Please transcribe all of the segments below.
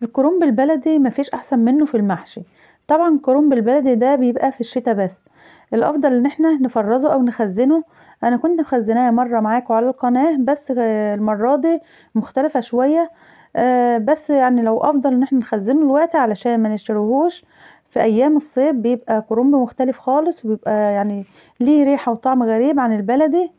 الكرنب البلدي مفيش احسن منه في المحشي. طبعا الكرنب البلدي ده بيبقى في الشتاء بس. الافضل ان احنا نفرزه او نخزنه. انا كنت مخزناه مره معاكم على القناه، بس المره دي مختلفه شويه. بس يعني لو افضل ان احنا نخزنه الوقت علشان ما نشتروهوش في ايام الصيف، بيبقى كرنب مختلف خالص، وبيبقى يعني ليه ريحه وطعم غريب عن البلدي.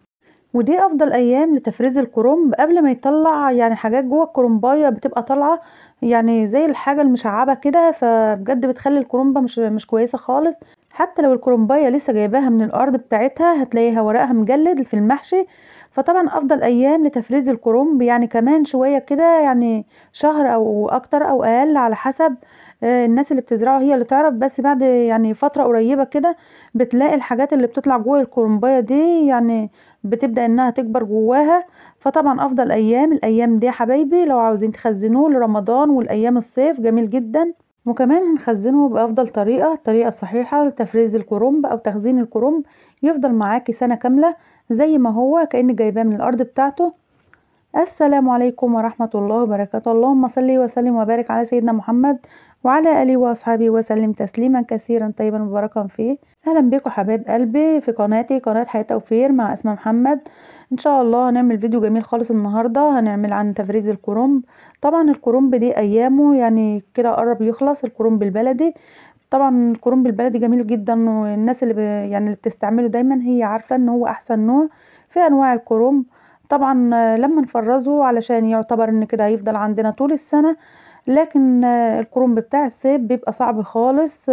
ودي افضل ايام لتفريز الكرنب قبل ما يطلع يعني حاجات جوه الكرنبايه بتبقى طالعه يعني زي الحاجه المشعبه كده، فبجد بتخلي الكرنبه مش كويسه خالص. حتى لو الكرنبايه لسه جايباها من الارض بتاعتها هتلاقيها ورقها مجلد في المحشي. فطبعا افضل ايام لتفريز الكرنب يعني كمان شويه كده، يعني شهر او اكتر او اقل على حسب الناس اللي بتزرعه هي اللي تعرف. بس بعد يعني فتره قريبه كده بتلاقي الحاجات اللي بتطلع جوه الكرنبايه دي يعني بتبدأ انها تكبر جواها. فطبعا افضل الايام دي يا حبايبي لو عاوزين تخزنوه لرمضان والايام الصيف جميل جدا. وكمان هنخزنه بافضل الطريقه الصحيحه لتفريز الكرنب او تخزين الكرنب، يفضل معاكي سنه كامله زي ما هو كأنك جايباه من الارض بتاعته. السلام عليكم ورحمة الله وبركاته. اللهم صل وسلم وبارك على سيدنا محمد وعلى آله وأصحابه وسلم تسليما كثيرا طيبا مباركا فيه. أهلا بكم حبايب قلبي في قناتي، قناة حياة توفير مع اسماء محمد. إن شاء الله هنعمل فيديو جميل خالص النهاردة، هنعمل عن تفريز الكرنب. طبعا الكرنب دي أيامه يعني كده قرب يخلص، الكرنب البلدي. طبعا الكرنب البلدي جميل جدا، والناس يعني اللي بتستعمله دايما هي عارفة ان هو احسن نوع في انواع الكرنب. طبعا لما نفرزه علشان يعتبر ان كده هيفضل عندنا طول السنة. لكن الكرنب بتاع الصيف بيبقى صعب خالص.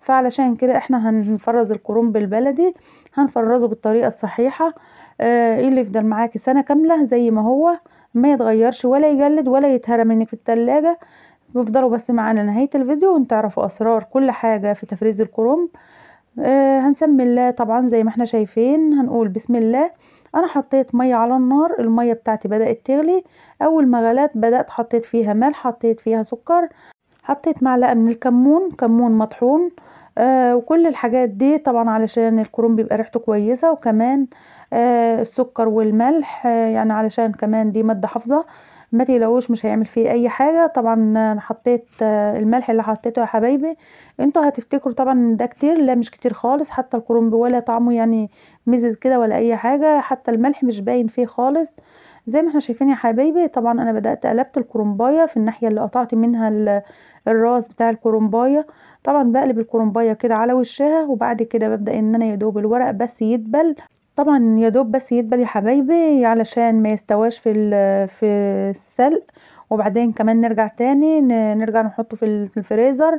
فعلشان كده احنا هنفرز الكرنب البلدي، هنفرزه بالطريقة الصحيحة. اللي يفضل معاكي سنة كاملة زي ما هو، ما يتغيرش ولا يجلد ولا يتهرى منك في التلاجة. بيفضلوا بس معانا نهاية الفيديو وانتعرفوا اسرار كل حاجة في تفريز الكرنب. هنسمي الله طبعا زي ما احنا شايفين، هنقول بسم الله. انا حطيت ميه على النار، الميه بتاعتي بدأت تغلي. اول ما غلت بدأت حطيت فيها ملح، حطيت فيها سكر، حطيت معلقه من الكمون، كمون مطحون. وكل الحاجات دي طبعا علشان الكرنب بيبقى ريحته كويسه. وكمان السكر والملح يعني علشان كمان دي ماده حافظه، ما تقلقوش مش هيعمل فيه اي حاجه. طبعا انا حطيت الملح اللي حطيته يا حبايبي انتوا هتفتكروا طبعا إن ده كتير، لا مش كتير خالص. حتى الكرنب ولا طعمه يعني مزز كده ولا اي حاجه، حتى الملح مش باين فيه خالص زي ما احنا شايفين يا حبايبي. طبعا انا بدأت قلبت الكرنبايه في الناحيه اللي قطعت منها الراس بتاع الكرنبايه. طبعا بقلب الكرنبايه كده على وشها، وبعد كده ببدأ ان انا يدوب الورق بس يدبل. طبعا يا دوب بس يدبل يا حبايبي علشان ما يستواش في السلق. وبعدين كمان نرجع تاني نرجع نحطه في الفريزر.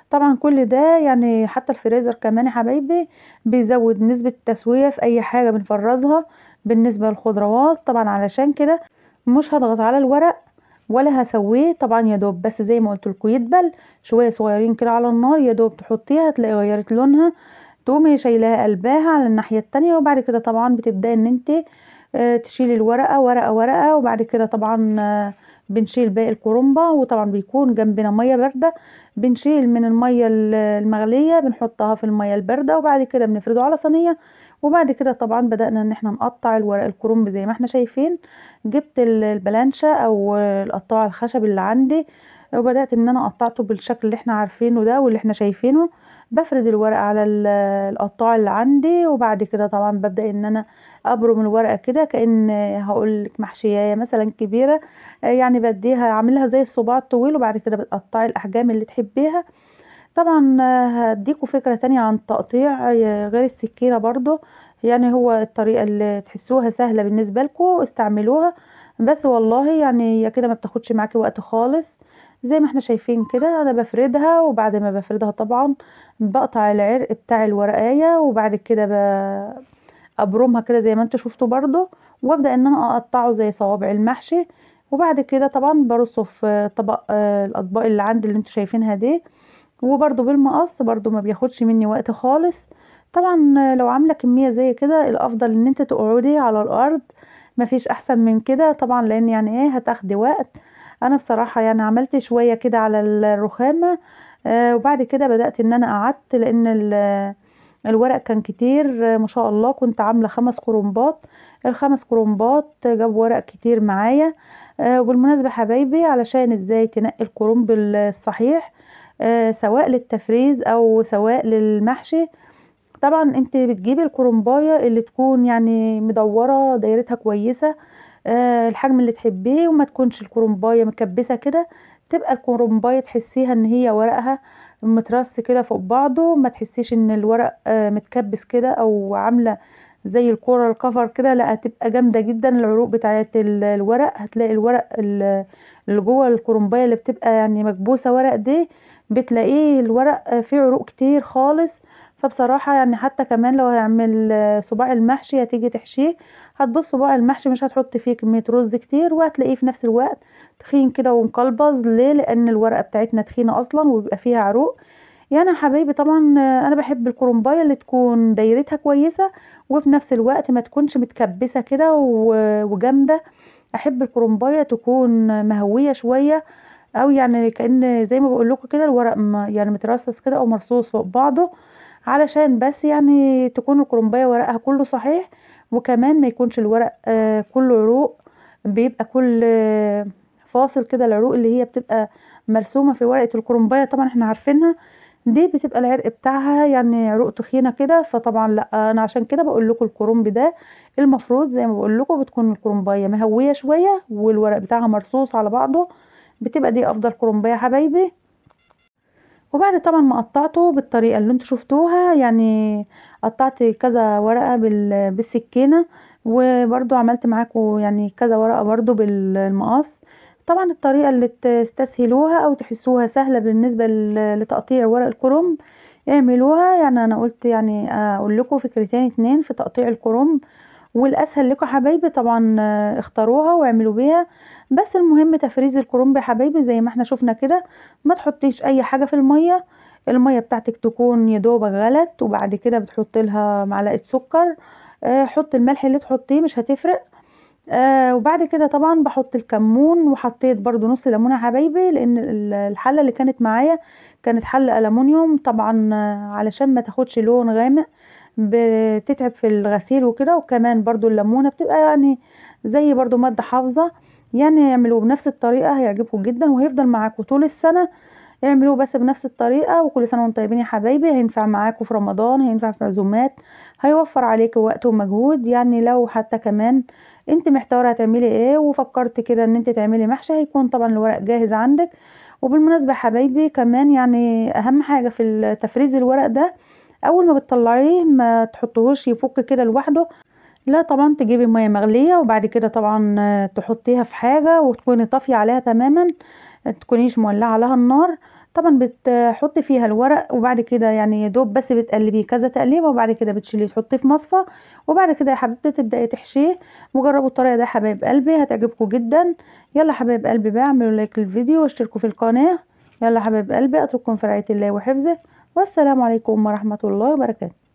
طبعا كل ده يعني حتى الفريزر كمان يا حبايبي بيزود نسبة التسوية في اي حاجة بنفرزها بالنسبة للخضروات. طبعا علشان كده مش هضغط على الورق ولا هسويه. طبعا يا دوب بس زي ما قلت لكم يدبل شويه صغيرين كده على النار، يا دوب تحطيها تلاقي غيرت لونها، تقومي شايلاها قلباها على الناحيه التانية. وبعد كده طبعا بتبداي ان انت تشيلي الورقه ورقه ورقه. وبعد كده طبعا بنشيل باقي الكرنبه. وطبعا بيكون جنبنا ميه بارده، بنشيل من الميه المغليه بنحطها في الميه البارده، وبعد كده بنفرده على صينيه. وبعد كده طبعا بدأنا ان احنا نقطع الورق الكرنب زي ما احنا شايفين. جبت البلانشة او القطاعة الخشب اللي عندي، وبدأت ان انا قطعته بالشكل اللي احنا عارفينه ده واللي احنا شايفينه. بفرد الورق على القطاع اللي عندي، وبعد كده طبعا ببدأ ان انا ابرم الورقة كده كأن هقولك محشية مثلا كبيرة. يعني بديها اعملها زي الصباع الطويل، وبعد كده بتقطعي الاحجام اللي تحبيها. طبعا هديكوا فكرة تانية عن التقطيع غير السكينة برضو. يعني هو الطريقة اللي تحسوها سهلة بالنسبة لكم استعملوها. بس والله يعني هي كده ما بتاخدش معاكي وقت خالص. زي ما احنا شايفين كده انا بفردها، وبعد ما بفردها طبعا بقطع العرق بتاع الورقاية، وبعد كده ابرمها كده زي ما انتوا شفتوا برضو، وابدأ ان انا اقطعه زي صوابع المحشي. وبعد كده طبعا برصه في طبق الاطباق اللي عندي اللي انتوا شايفينها دي، وبرده بالمقص برده ما بياخدش مني وقت خالص. طبعا لو عامله كميه زي كده الافضل ان انت تقعدي على الارض، مفيش احسن من كده طبعا، لان يعني ايه هتاخدي وقت. انا بصراحه يعني عملت شويه كده على الرخامه. وبعد كده بدات ان انا قعدت، لان الورق كان كتير ما شاء الله، كنت عاملة 5 كرنبات، ال5 كرنبات جابوا ورق كتير معايا. وبالمناسبة حبايبي علشان ازاي تنقي الكرنب الصحيح سواء للتفريز او سواء للمحشي، طبعا انت بتجيبي الكرنبايه اللي تكون يعني مدوره دايرتها كويسه، الحجم اللي تحبيه، وما تكونش الكرنبايه مكبسه كده، تبقى الكرنبايه تحسيها ان هي ورقها مترص كده فوق بعضه، ما تحسيش ان الورق متكبس كده او عامله زي الكوره الكفر كده، لا هتبقى جامده جدا. العروق بتاعه الورق، هتلاقي الورق اللي جوه الكرنبايه اللي بتبقى يعني مكبوسه ورق دي، بتلاقيه الورق فيه عروق كتير خالص. فبصراحة يعني حتى كمان لو هيعمل صباع المحشي هتيجي تحشيه، هتبص صباع المحشي مش هتحط فيه كمية رز كتير، وهتلاقيه في نفس الوقت تخين كده ومقلبظ. ليه؟ لان الورقة بتاعتنا تخينة اصلا وبيبقى فيها عروق. يعني يا حبايبي طبعا انا بحب الكرنبايه اللي تكون دايرتها كويسة، وفي نفس الوقت ما تكونش متكبسة كده وجامدة. احب الكرنبايه تكون مهوية شوية، او يعني كأن زي ما بقول لكم كده الورق يعني مترصص كده او مرصوص فوق بعضه، علشان بس يعني تكون الكرنبايه ورقها كله صحيح، وكمان ما يكونش الورق كله عروق. بيبقى كل فاصل كده العروق اللي هي بتبقى مرسومه في ورقه الكرنبايه، طبعا احنا عارفينها دي بتبقى العرق بتاعها يعني عروق تخينه كده. فطبعا لا، انا عشان كده بقول لكم الكرنب ده المفروض زي ما بقول لكم بتكون الكرنبايه مهويه شويه والورق بتاعها مرصوص على بعضه، بتبقى دي افضل كرنبايه يا حبايبي. وبعد طبعا ما قطعته بالطريقه اللي انتوا شفتوها، يعني قطعت كذا ورقه بالسكينه، وبرده عملت معاكم يعني كذا ورقه برده بالمقص. طبعا الطريقه اللي تستسهلوها او تحسوها سهله بالنسبه لتقطيع ورق الكرنب اعملوها. يعني انا قلت يعني اقول لكم فكرتين اتنين في تقطيع الكرنب، والاسهل لكم حبايبي طبعا اختاروها واعملوا بيها. بس المهم تفريز الكرنب يا حبايبي زي ما احنا شفنا كده، ما تحطيش اي حاجه في الميه، الميه بتاعتك تكون يدوبك غلت، وبعد كده بتحط لها معلقه سكر، حط الملح اللي تحطيه مش هتفرق. وبعد كده طبعا بحط الكمون، وحطيت برضو نص ليمونه يا حبايبي، لان الحله اللي كانت معايا كانت حله ألمونيوم طبعا، علشان ما تاخدش لون غامق بتتعب في الغسيل وكده. وكمان برضو الليمونه بتبقى يعني زي برضو ماده حافظه. يعني اعملوه بنفس الطريقه هيعجبكم جدا وهيفضل معاكم طول السنه. اعملوه بس بنفس الطريقه، وكل سنه وانتم طيبين يا حبايبي. هينفع معاكم في رمضان، هينفع في عزومات، هيوفر عليك وقت ومجهود. يعني لو حتى كمان انت محتاره هتعملي ايه وفكرت كده ان انت تعملي محشي، هيكون طبعا الورق جاهز عندك. وبالمناسبه يا حبايبي كمان يعني اهم حاجه في تفريز الورق ده، اول ما بتطلعيه ما تحطوهوش يفك كده لوحده، لا طبعا تجيبي ميه مغليه، وبعد كده طبعا تحطيها في حاجه وتكوني طافيه عليها تماما، تكونيش مولعه عليها النار. طبعا بتحطي فيها الورق، وبعد كده يعني يا دوب بس بتقلبيه كذا تقليبه، وبعد كده بتشيليه تحطيه في مصفى، وبعد كده يا حبيبتي تبداي تحشيه. وجربوا الطريقه دي يا حبايب قلبي هتعجبكم جدا. يلا حبايب قلبي بقى اعملوا لايك للفيديو واشتركوا في القناه. يلا حبايب قلبي اترككم في رعايه الله وحفظه، والسلام عليكم ورحمه الله وبركاته.